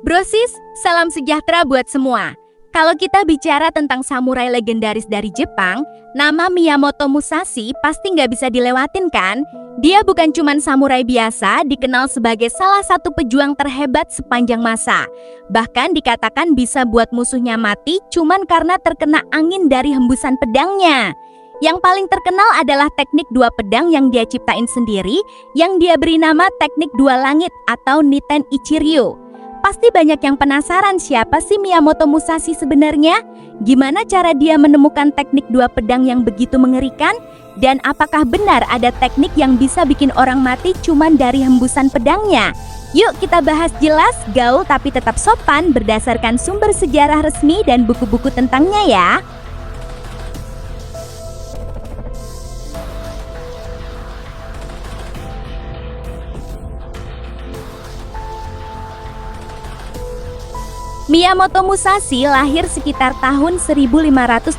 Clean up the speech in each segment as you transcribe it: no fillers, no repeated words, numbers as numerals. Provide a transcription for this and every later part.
Brosis, salam sejahtera buat semua. Kalau kita bicara tentang samurai legendaris dari Jepang, nama Miyamoto Musashi pasti nggak bisa dilewatin kan? Dia bukan cuma samurai biasa, dikenal sebagai salah satu pejuang terhebat sepanjang masa. Bahkan dikatakan bisa buat musuhnya mati cuman karena terkena angin dari hembusan pedangnya. Yang paling terkenal adalah teknik dua pedang yang dia ciptain sendiri, yang dia beri nama teknik dua langit atau Niten Ichiryu. Pasti banyak yang penasaran siapa sih Miyamoto Musashi sebenarnya? Gimana cara dia menemukan teknik dua pedang yang begitu mengerikan? Dan apakah benar ada teknik yang bisa bikin orang mati cuman dari hembusan pedangnya? Yuk kita bahas jelas, gaul tapi tetap sopan berdasarkan sumber sejarah resmi dan buku-buku tentangnya ya. Miyamoto Musashi lahir sekitar tahun 1584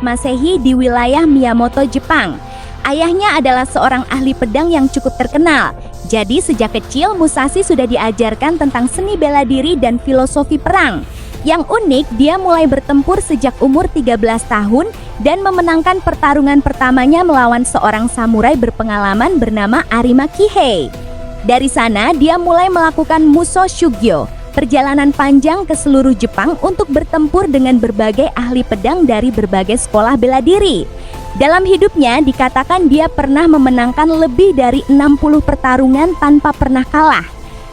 Masehi di wilayah Miyamoto, Jepang. Ayahnya adalah seorang ahli pedang yang cukup terkenal. Jadi sejak kecil Musashi sudah diajarkan tentang seni bela diri dan filosofi perang. Yang unik, dia mulai bertempur sejak umur 13 tahun dan memenangkan pertarungan pertamanya melawan seorang samurai berpengalaman bernama Arima Kihei. Dari sana dia mulai melakukan Musho Shugyo, perjalanan panjang ke seluruh Jepang untuk bertempur dengan berbagai ahli pedang dari berbagai sekolah bela diri. Dalam hidupnya dikatakan dia pernah memenangkan lebih dari 60 pertarungan tanpa pernah kalah.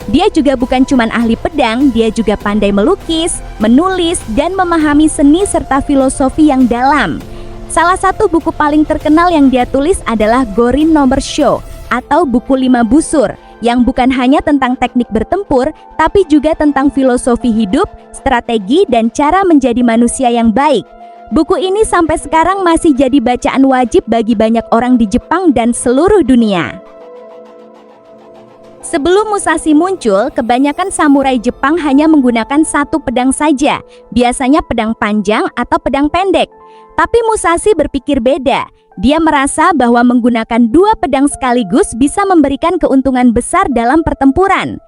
Dia juga bukan cuma ahli pedang, dia juga pandai melukis, menulis, dan memahami seni serta filosofi yang dalam. Salah satu buku paling terkenal yang dia tulis adalah Gorin no Sho atau buku 5 busur, yang bukan hanya tentang teknik bertempur, tapi juga tentang filosofi hidup, strategi, dan cara menjadi manusia yang baik. Buku ini sampai sekarang masih jadi bacaan wajib bagi banyak orang di Jepang dan seluruh dunia. Sebelum Musashi muncul, kebanyakan samurai Jepang hanya menggunakan satu pedang saja, biasanya pedang panjang atau pedang pendek. Tapi Musashi berpikir beda. Dia merasa bahwa menggunakan dua pedang sekaligus bisa memberikan keuntungan besar dalam pertempuran.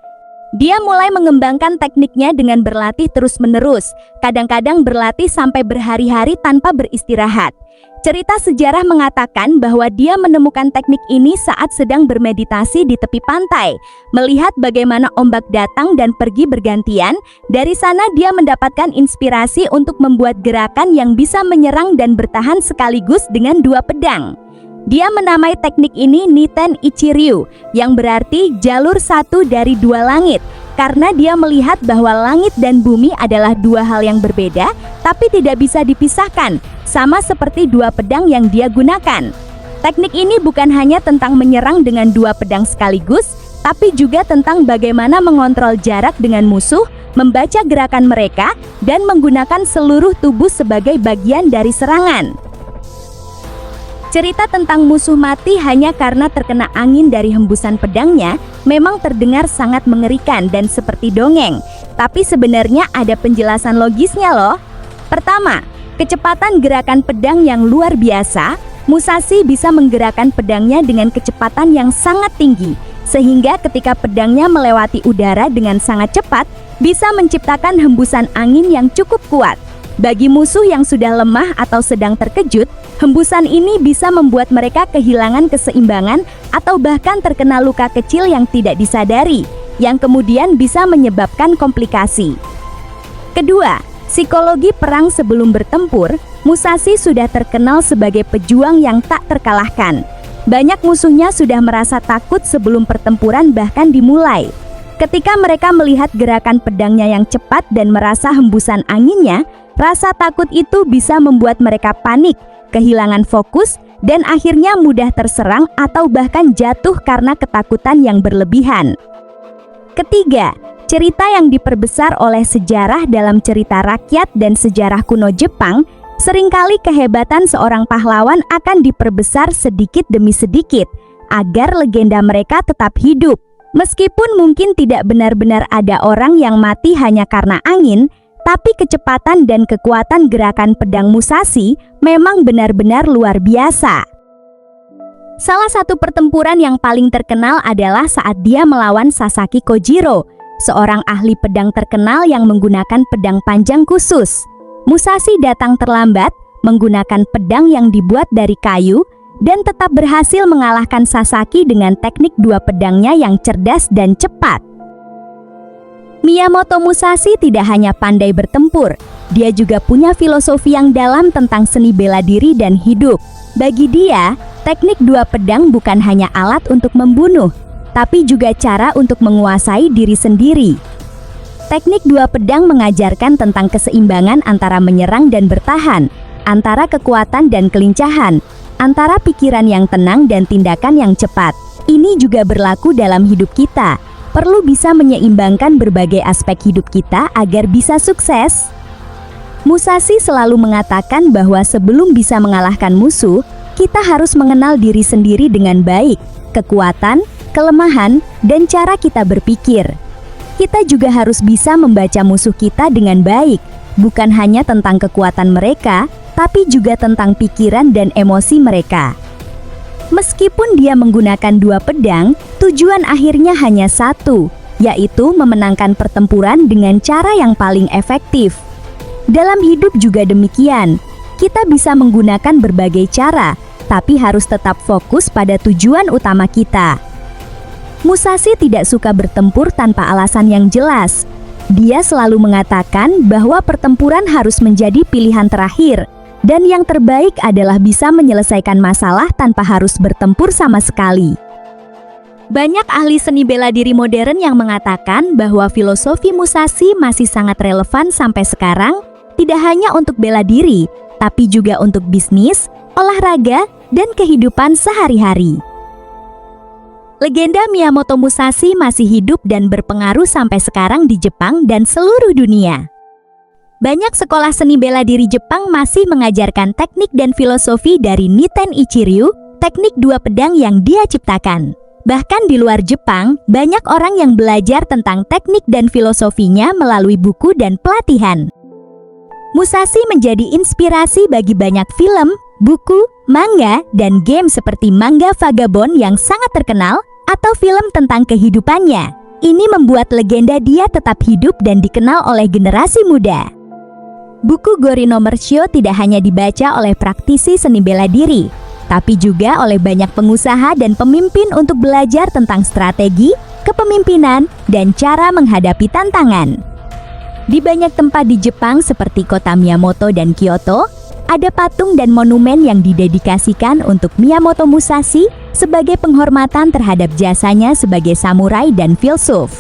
Dia mulai mengembangkan tekniknya dengan berlatih terus-menerus, kadang-kadang berlatih sampai berhari-hari tanpa beristirahat. Cerita sejarah mengatakan bahwa dia menemukan teknik ini saat sedang bermeditasi di tepi pantai, melihat bagaimana ombak datang dan pergi bergantian. Dari sana dia mendapatkan inspirasi untuk membuat gerakan yang bisa menyerang dan bertahan sekaligus dengan dua pedang. Dia menamai teknik ini Niten Ichiryu, yang berarti jalur satu dari dua langit, karena dia melihat bahwa langit dan bumi adalah dua hal yang berbeda, tapi tidak bisa dipisahkan, sama seperti dua pedang yang dia gunakan. Teknik ini bukan hanya tentang menyerang dengan dua pedang sekaligus, tapi juga tentang bagaimana mengontrol jarak dengan musuh, membaca gerakan mereka, dan menggunakan seluruh tubuh sebagai bagian dari serangan. Cerita tentang musuh mati hanya karena terkena angin dari hembusan pedangnya memang terdengar sangat mengerikan dan seperti dongeng. Tapi sebenarnya ada penjelasan logisnya loh. Pertama, kecepatan gerakan pedang yang luar biasa. Musashi bisa menggerakkan pedangnya dengan kecepatan yang sangat tinggi, sehingga ketika pedangnya melewati udara dengan sangat cepat, bisa menciptakan hembusan angin yang cukup kuat. Bagi musuh yang sudah lemah atau sedang terkejut, hembusan ini bisa membuat mereka kehilangan keseimbangan atau bahkan terkena luka kecil yang tidak disadari, yang kemudian bisa menyebabkan komplikasi. Kedua, psikologi perang sebelum bertempur. Musashi sudah terkenal sebagai pejuang yang tak terkalahkan. Banyak musuhnya sudah merasa takut sebelum pertempuran bahkan dimulai. Ketika mereka melihat gerakan pedangnya yang cepat dan merasa hembusan anginnya, rasa takut itu bisa membuat mereka panik, kehilangan fokus, dan akhirnya mudah terserang atau bahkan jatuh karena ketakutan yang berlebihan. Ketiga, cerita yang diperbesar oleh sejarah dalam cerita rakyat dan sejarah kuno Jepang. Seringkali kehebatan seorang pahlawan akan diperbesar sedikit demi sedikit, agar legenda mereka tetap hidup. Meskipun mungkin tidak benar-benar ada orang yang mati hanya karena angin, tapi kecepatan dan kekuatan gerakan pedang Musashi memang benar-benar luar biasa. Salah satu pertempuran yang paling terkenal adalah saat dia melawan Sasaki Kojiro. seorang ahli pedang terkenal yang menggunakan pedang panjang khusus. Musashi datang terlambat menggunakan pedang yang dibuat dari kayu dan tetap berhasil mengalahkan Sasaki dengan teknik dua pedangnya yang cerdas dan cepat. Miyamoto Musashi tidak hanya pandai bertempur, dia juga punya filosofi yang dalam tentang seni bela diri dan hidup. Bagi dia, teknik dua pedang bukan hanya alat untuk membunuh, tapi juga cara untuk menguasai diri sendiri. Teknik dua pedang mengajarkan tentang keseimbangan antara menyerang dan bertahan, antara kekuatan dan kelincahan, antara pikiran yang tenang dan tindakan yang cepat. Ini juga berlaku dalam hidup kita. Perlu bisa menyeimbangkan berbagai aspek hidup kita agar bisa sukses. Musashi selalu mengatakan bahwa sebelum bisa mengalahkan musuh, kita harus mengenal diri sendiri dengan baik, kekuatan, kelemahan, dan cara kita berpikir. Kita juga harus bisa membaca musuh kita dengan baik, bukan hanya tentang kekuatan mereka, tapi juga tentang pikiran dan emosi mereka. Meskipun dia menggunakan dua pedang, tujuan akhirnya hanya satu, yaitu memenangkan pertempuran dengan cara yang paling efektif. Dalam hidup juga demikian, kita bisa menggunakan berbagai cara, tapi harus tetap fokus pada tujuan utama kita. Musashi tidak suka bertempur tanpa alasan yang jelas. Dia selalu mengatakan bahwa pertempuran harus menjadi pilihan terakhir, dan yang terbaik adalah bisa menyelesaikan masalah tanpa harus bertempur sama sekali. Banyak ahli seni bela diri modern yang mengatakan bahwa filosofi Musashi masih sangat relevan sampai sekarang, tidak hanya untuk bela diri, tapi juga untuk bisnis, olahraga, dan kehidupan sehari-hari. Legenda Miyamoto Musashi masih hidup dan berpengaruh sampai sekarang di Jepang dan seluruh dunia. Banyak sekolah seni bela diri Jepang masih mengajarkan teknik dan filosofi dari Niten Ichiryu, teknik dua pedang yang dia ciptakan. Bahkan di luar Jepang, banyak orang yang belajar tentang teknik dan filosofinya melalui buku dan pelatihan. Musashi menjadi inspirasi bagi banyak film, buku, manga, dan game seperti manga Vagabond yang sangat terkenal, atau film tentang kehidupannya. Ini membuat legenda dia tetap hidup dan dikenal oleh generasi muda. Buku Gori no Mershio tidak hanya dibaca oleh praktisi seni bela diri, tapi juga oleh banyak pengusaha dan pemimpin untuk belajar tentang strategi, kepemimpinan, dan cara menghadapi tantangan. Di banyak tempat di Jepang seperti kota Miyamoto dan Kyoto, ada patung dan monumen yang didedikasikan untuk Miyamoto Musashi sebagai penghormatan terhadap jasanya sebagai samurai dan filsuf.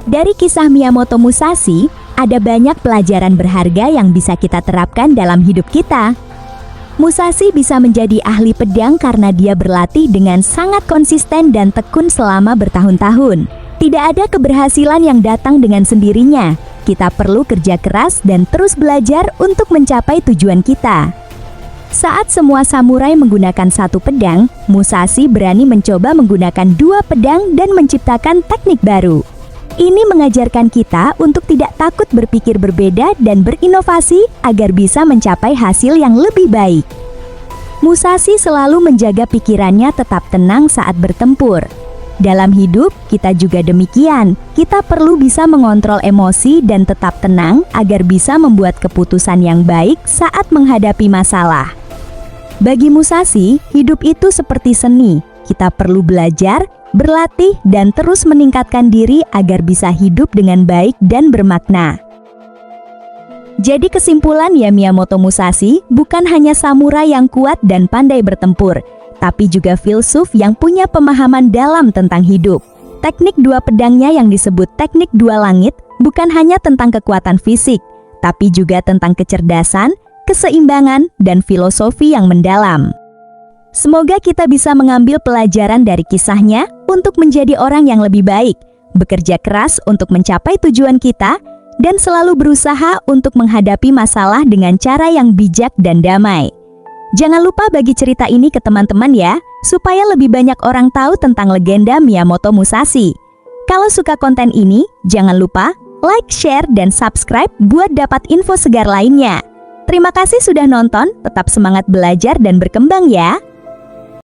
Dari kisah Miyamoto Musashi, ada banyak pelajaran berharga yang bisa kita terapkan dalam hidup kita. Musashi bisa menjadi ahli pedang karena dia berlatih dengan sangat konsisten dan tekun selama bertahun-tahun. Tidak ada keberhasilan yang datang dengan sendirinya. Kita perlu kerja keras dan terus belajar untuk mencapai tujuan kita. Saat semua samurai menggunakan satu pedang, Musashi berani mencoba menggunakan dua pedang dan menciptakan teknik baru. Ini mengajarkan kita untuk tidak takut berpikir berbeda dan berinovasi agar bisa mencapai hasil yang lebih baik. Musashi selalu menjaga pikirannya tetap tenang saat bertempur. Dalam hidup, kita juga demikian. Kita perlu bisa mengontrol emosi dan tetap tenang agar bisa membuat keputusan yang baik saat menghadapi masalah. Bagi Musashi, hidup itu seperti seni. Kita perlu belajar, berlatih, dan terus meningkatkan diri agar bisa hidup dengan baik dan bermakna. Jadi kesimpulan ya, Miyamoto Musashi bukan hanya samurai yang kuat dan pandai bertempur, tapi juga filsuf yang punya pemahaman dalam tentang hidup. Teknik dua pedangnya yang disebut teknik dua langit bukan hanya tentang kekuatan fisik, tapi juga tentang kecerdasan, keseimbangan, dan filosofi yang mendalam. Semoga kita bisa mengambil pelajaran dari kisahnya untuk menjadi orang yang lebih baik, bekerja keras untuk mencapai tujuan kita, dan selalu berusaha untuk menghadapi masalah dengan cara yang bijak dan damai. Jangan lupa bagi cerita ini ke teman-teman ya, supaya lebih banyak orang tahu tentang legenda Miyamoto Musashi. Kalau suka konten ini, jangan lupa like, share, dan subscribe buat dapat info segar lainnya. Terima kasih sudah nonton, tetap semangat belajar dan berkembang ya!